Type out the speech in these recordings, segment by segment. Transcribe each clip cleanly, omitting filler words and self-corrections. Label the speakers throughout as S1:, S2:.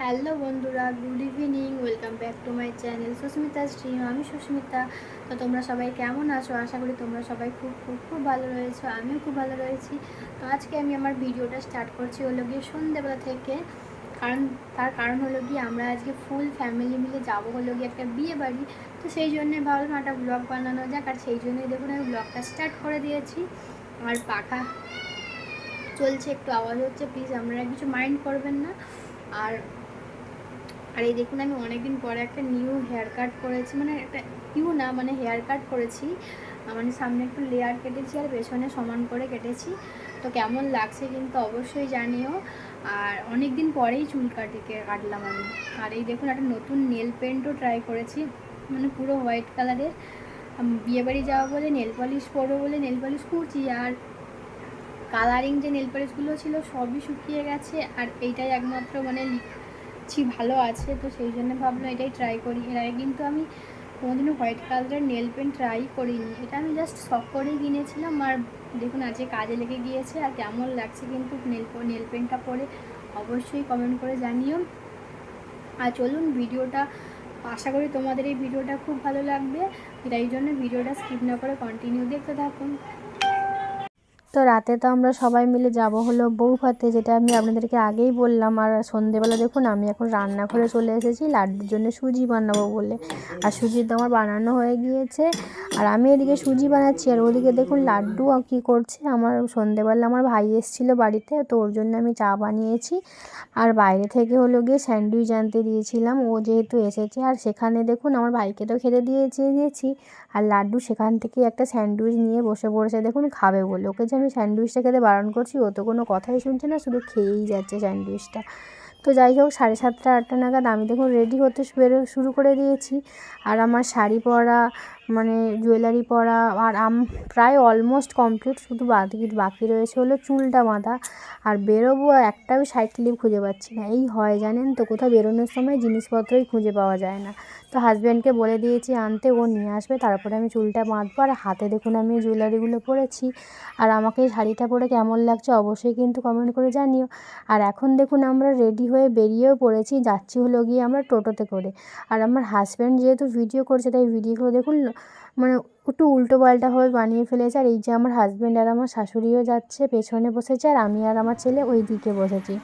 S1: Hello বন্ধুরা, good evening. Welcome back to my channel Susmita stream. আমি সুস্মিতা। তো তোমরা সবাই কেমন আছো? আশা করি তোমরা সবাই খুব খুব খুব ভালো রয়েছো। আমিও খুব ভালো রয়েছি। তো আজকে আমি আমার ভিডিওটা স্টার্ট করছি হলো গিয়ে সন্ধ্যেবেলা থেকে। তার কারণ হলো গিয়ে আমরা আজকে ফুল ফ্যামিলি মিলে যাবো হলো গিয়ে একটা বিয়ে বাড়ি। তো সেই জন্যে ভাবলাম একটা ব্লগ বানানো যাক, আর সেই জন্যই দেখুন আমি ব্লগটা স্টার্ট করে দিয়েছি। আর পাখা চলছে, একটু আওয়াজ হচ্ছে, প্লিজ আপনারা কিছু মাইন্ড করবেন না। আর আর এই দেখুন আমি অনেকদিন পরে একটা নিউ হেয়ার কাট করেছি, মানে একটা মানে হেয়ার কাট করেছি। মানে সামনে একটু লেয়ার কেটেছি আর পেছনে সমান করে কেটেছি। তো কেমন লাগছে কিন্তু অবশ্যই জানিও। আর অনেক দিন পরেই চুল কাটলাম আমি। আর এই দেখুন একটা নতুন নেল পেন্টও ট্রাই করেছি, মানে পুরো হোয়াইট কালারের। বিয়েবাড়ি যাওয়া বলে নেল পলিশ পরবো বলে নেল পলিশ করছি, আর কালারিং যে নেল পলিশগুলো ছিল সবই শুকিয়ে গেছে। আর এইটাই একমাত্র মানে ভালো আছে, তো সেই জন্য ভাবলাম এটাই ট্রাই করি। এর আগে কিন্তু আমি কোনোদিনও হোয়াইট কালারের নেল পেন্ট ট্রাই করিনি, এটা আমি জাস্ট শখ করেই কিনেছিলাম। আর দেখুন আজকে কাজে লেগে গিয়েছে। আর কেমন লাগছে কিন্তু নেল পেন্টটা পরে অবশ্যই কমেন্ট করে জানিও। আর চলুন ভিডিওটা, আশা করি তোমাদের এই ভিডিওটা খুব ভালো লাগবে, তাই জন্য ভিডিওটা স্কিপ না করে কন্টিনিউ দেখতে থাকুন।
S2: তো রাতে তো আমরা সবাই মিলে যাব হলো বউ ভাতে, যেটা আমি আপনাদেরকে আগেই বললাম। আর সন্ধেবেলা দেখুন আমি এখন রান্নাঘরে চলে এসেছি লাড্ডুর জন্য সুজি বানাবো বলে। আর সুজি তো আমার বানানো হয়ে গিয়েছে, আর আমি এদিকে সুজি বানাচ্ছি, আর ওদিকে দেখুন লাড্ডু কী করছে। আমার সন্ধেবেলা আমার ভাই এসেছিলো বাড়িতে, তো ওর জন্য আমি চা বানিয়েছি। আর বাইরে থেকে হলো গিয়ে স্যান্ডউইচ আনতে দিয়েছিলাম, ও যেহেতু এসেছে। আর সেখানে দেখুন আমার ভাইকে তো খেতে দিয়েছি, আর লাড্ডু সেখান থেকে একটা স্যান্ডউইচ নিয়ে বসে পড়েছে দেখুন খাবে বলে। ওকে যে আমি স্যান্ডউইচটা খেতে বারণ করছি, ও তো কোনো কথাই শুনছে না, শুধু খেয়েই যাচ্ছে স্যান্ডউইচটা। তো যাই হোক 7:30 8টা নাগাদ আমি দেখুন রেডি হতে শুরু করে দিয়েছি। আর আমার শাড়ি পরা, মানে জুয়েলারি পরা আর প্রায় অলমোস্ট কমপ্লিট, শুধু বাকি রয়েছে হলো চুলটা বাঁধা। আর বেরোবো, একটাও সাইড ক্লিপ খুঁজে পাচ্ছি না। এই হয় জানেন তো, কোথাও বেরোনোর সময় জিনিসপত্রই খুঁজে পাওয়া যায় না। তো হাজব্যান্ডকে বলে দিয়েছি আনতে, ও নিয়ে আসবে, তারপরে আমি চুলটা বাঁধবো। আর হাতে দেখুন আমি জুয়েলারিগুলো পরেছি। আর আমাকে এই শাড়িটা পরে কেমন লাগছে অবশ্যই কিন্তু কমেন্ট করে জানিও। আর এখন দেখুন আমরা রেডি হয়ে বেরিয়েও পড়েছি, যাচ্ছি হলো গিয়ে আমরা টোটোতে করে। আর আমার হাজব্যান্ড যেহেতু ভিডিও করছে, তাই ভিডিওগুলো দেখুন মানে একটু উল্টো পাল্টাভাবে বানিয়ে ফেলেছে। আর এই যে আমার হাজব্যান্ড আর আমার শাশুড়িও যাচ্ছে, পেছনে বসেছে, আর আমি আর আমার ছেলে ওই দিকে বসেছি।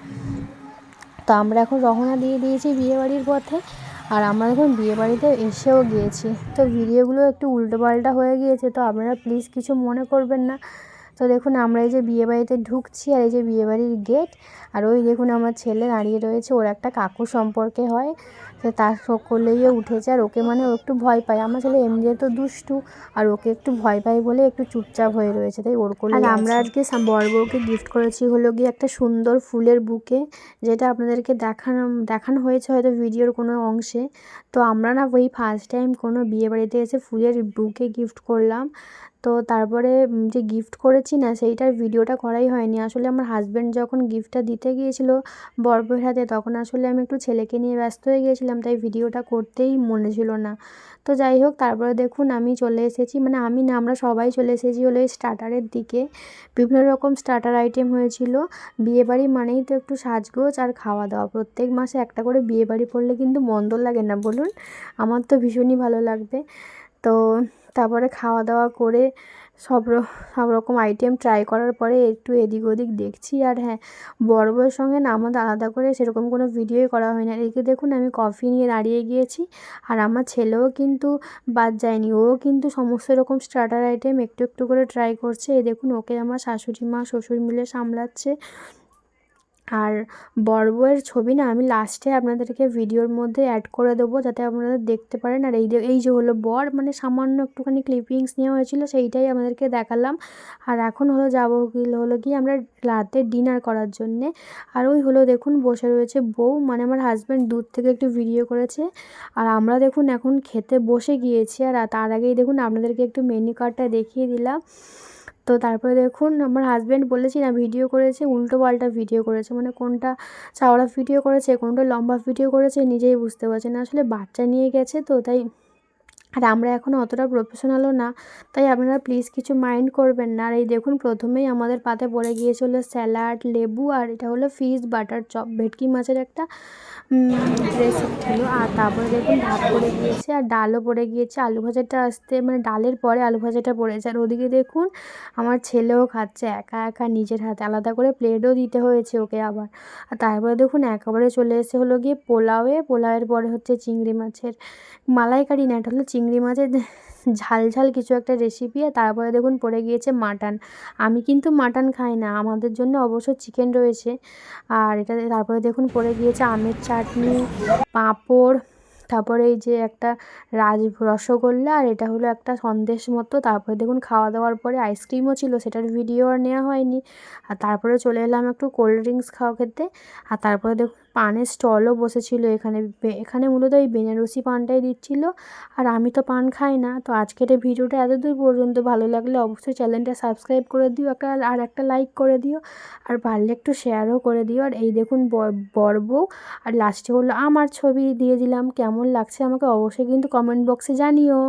S2: তো আমরা এখন রওনা দিয়ে দিয়েছি বিয়েবাড়ির পথে। আর আমরা এখন বিয়েবাড়িতে এসেও গিয়েছি। তো ভিডিওগুলো একটু উল্টোপাল্টা হয়ে গিয়েছে, তো আপনারা প্লিজ কিছু মনে করবেন না। তো দেখুন আমরা এই যে বিয়েবাড়িতে ঢুকছি, আর এই যে বিয়েবাড়ির গেট। আর ওই দেখুন আমার ছেলে দাঁড়িয়ে রয়েছে, ওর একটা কাকু সম্পর্কে হয়, তো তার কোলেই উঠেছে। আর ওকে মানে ও একটু ভয় পায়, আমার ছেলে এমনিতে তো দুষ্টু, আর ওকে একটু ভয় পায় বলে একটু চুপচাপ হয়ে রয়েছে, তাই ওর কোলেই আছে। আর আমরা আজকে বর বউকে গিফট করেছি হলো গিয়ে একটা সুন্দর ফুলের বুকে, যেটা আপনাদেরকে দেখানো হয়েছে হয়তো ভিডিওর কোনো অংশে। তো আমরা না ওই ফার্স্ট টাইম কোনো বিয়েবাড়িতে এসে ফুলের বুকে গিফট করলাম। তো তারপরে যে গিফট করেছি না, সেইটার ভিডিওটা করাই হয়নি। আসলে আমার হাজব্যান্ড যখন গিফটটা দিতে গিয়েছিল বর বউয়ের হাতে, তখন আসলে আমি একটু ছেলেকে নিয়ে ব্যস্ত হয়ে গিয়েছিলাম, তাই ভিডিওটা করতেই মনে ছিল না। তো যাই হোক তারপরে দেখুন আমি চলে এসেছি, মানে আমি না, আমরা সবাই চলে এসেছি হলো এই স্টার্টারের দিকে। বিভিন্ন রকম স্টার্টার আইটেম হয়েছিল। বিয়েবাড়ি মানেই তো একটু সাজগোজ আর খাওয়া দাওয়া। প্রত্যেক মাসে একটা করে বিয়েবাড়ি পড়লে কিন্তু মন্দ লাগে না বলুন? আমার তো ভীষণই ভালো লাগবে। তো তারপরে খাওয়া দাওয়া করে সব রকম আইটেম ট্রাই করার পরে একটু এদিক ওদিক দেখছি। আর হ্যাঁ, বড় বউয়ের সঙ্গে না আমাদের আলাদা করে সেরকম কোনো ভিডিওই করা হয় না। এদিকে দেখুন আমি কফি নিয়ে দাঁড়িয়ে গিয়েছি, আর আমার ছেলেও কিন্তু বাদ যায়নি, ও কিন্তু সমস্ত রকম স্টার্টার আইটেম একটু একটু করে ট্রাই করছে। এই দেখুন ওকে আমার শাশুড়ি মা শ্বশুর মিলে সামলাচ্ছে। আর বর বউয়ের ছবি না আমি লাস্টে আপনাদেরকে ভিডিওর মধ্যে অ্যাড করে দেবো, যাতে আপনারা দেখতে পারেন। আর এই যে হলো বর, মানে সামান্য একটুখানি ক্লিপিংস নেওয়া হয়েছিল, সেইটাই আপনাদেরকে দেখালাম। আর এখন যাবো হলো গিয়ে আমরা রাতে ডিনার করার জন্যে। আর ওই হলো দেখুন বসে রয়েছে বউ, মানে আমার হাজব্যান্ড দূর থেকে একটু ভিডিও করেছে। আর আমরা দেখুন এখন খেতে বসে গিয়েছি। আর তার আগেই দেখুন আপনাদেরকে একটু মেনু কার্ডটা দেখিয়ে দিলাম। তো তারপরে দেখুন আমার হাজব্যান্ড বলেছি না ভিডিও করেছে, উল্টো পাল্টা ভিডিও করেছে, মানে কোনটা চওড়া ভিডিও করেছে কোনটা লম্বা ভিডিও করেছে নিজেই বুঝতে পারছে না। আসলে বাচ্চা নিয়ে গেছে, তো তাই আর আমরা এখন অতটা প্রফেশনালও না, তাই আপনারা প্লিজ কিছু মাইন্ড করবেন না। আর এই দেখুন প্রথমেই আমাদের পাতে পড়ে গিয়েছিল স্যালাড, লেবু, আর এটা হলো ফিশ বাটার চপ, ভেটকি মাছের একটা রেসিপি ছিল। আর তারপরে দেখুন ভাত পড়ে গিয়েছে আর ডালও পড়ে গিয়েছে। আলু ভাজাটা আসতে মানে ডালের পরে আলু ভাজাটা পড়েছে। আর ওদিকে দেখুন আমার ছেলেও খাচ্ছে একা একা নিজের হাতে, আলাদা করে প্লেটও দিতে হয়েছে ওকে আবার। আর তারপরে দেখুন একেবারে চলে এসে হলো গিয়ে পোলাওয়ের পরে হচ্ছে চিংড়ি মাছের মালাইকারি না, এটা হলো চিংড়ি মাছের ঝাল ঝাল কিছু একটা রেসিপি। আর তারপরে দেখুন পড়ে গিয়েছে মাটন। আমি কিন্তু মাটন খাই না, আমাদের জন্য অবশ্য চিকেন রয়েছে। আর এটা তারপরে দেখুন পড়ে গিয়েছে আমের চাটনি, পাঁপড়, তারপরে এই যে একটা রসগোল্লা, আর এটা হলো একটা সন্দেশ মতো। তারপরে দেখুন খাওয়া দাওয়ার পরে আইসক্রিমও ছিল, সেটার ভিডিও আর নেওয়া হয়নি। আর তারপরে চলে এলাম একটু কোল্ড ড্রিঙ্কস খেতে। আর তারপরে দেখুন পানের স্টলও বসেছিল এখানে। এখানে মূলত এই বেনারসি পানটাই দিচ্ছিল, আর আমি তো পান খাই না। তো আজকের এই ভিডিওটা এতদূর পর্যন্ত, ভালো লাগলে অবশ্যই চ্যানেলটা সাবস্ক্রাইব করে দিও, একটা লাইক করে দিও, আর পারলে একটু শেয়ারও করে দিও। আর এই দেখুন বর বউ, আর লাস্টে হলো আমার ছবি দিয়ে দিলাম। কেমন লাগছে আমাকে অবশ্যই কিন্তু কমেন্ট বক্সে জানিও।